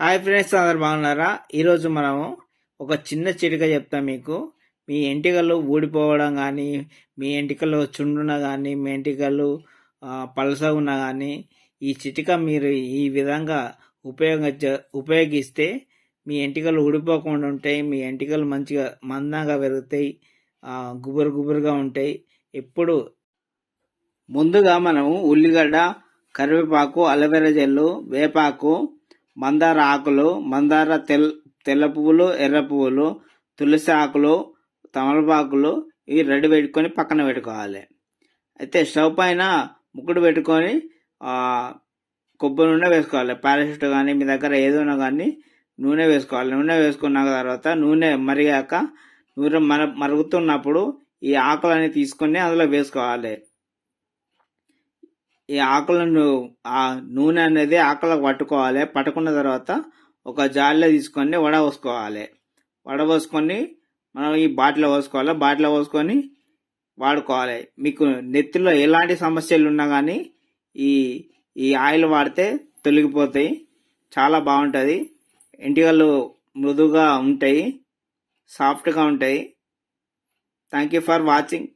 Hi friends, అందరు బాగున్నారా? ఈరోజు మనము ఒక చిన్న చిటిక చెప్తాం మీకు. మీ ఎంటికలు ఊడిపోవడం కానీ, మీ ఎంటికలు చుండున కానీ, మీ ఎంటికలు పలసగా ఉన్నా కానీ, ఈ చిటిక మీరు ఈ విధంగా ఉపయోగిస్తే మీ ఎంటికలు ఊడిపోకుండా ఉంటాయి. మీ ఎంటికలు మంచిగా మందంగా పెరుగుతాయి, గుబురు గుబురుగా ఉంటాయి. ఎప్పుడు ముందుగా మనము ఉల్లిగడ్డ, కరివేపాకు, అలోవెరా జెల్లు, వేపాకు, మందార ఆకులు, మందార తెల్ల పువ్వులు, ఎర్ర పువ్వులు, తులసి ఆకులు, తమలపాకులు ఇవి రెడీ పెట్టుకొని పక్కన పెట్టుకోవాలి. అయితే స్టవ్ పైన ముక్కుడు పెట్టుకొని కొబ్బరి నూనె వేసుకోవాలి. పారాషూట్ కానీ మీ దగ్గర ఏదైనా కానీ నూనె వేసుకోవాలి. నూనె వేసుకున్న తర్వాత నూనె మరిగాక నూనె మరుగుతున్నప్పుడు ఈ ఆకులని తీసుకొని అందులో వేసుకోవాలి. ఈ ఆకులను ఆ నూనె అనేది ఆకులకు పట్టుకోవాలి. పట్టుకున్న తర్వాత ఒక జాలిలో తీసుకొని వడపోసుకోవాలి. వడపోసుకొని మనం ఈ బాటిలో పోసుకోవాలి. బాటిలో పోసుకొని వాడుకోవాలి. మీకు నెత్తిలో ఎలాంటి సమస్యలు ఉన్నా కానీ ఈ ఈ ఆయిల్ వాడితే తొలగిపోతాయి. చాలా బాగుంటుంది. ఎంటికలు మృదువుగా ఉంటాయి, సాఫ్ట్గా ఉంటాయి. Thank you for watching.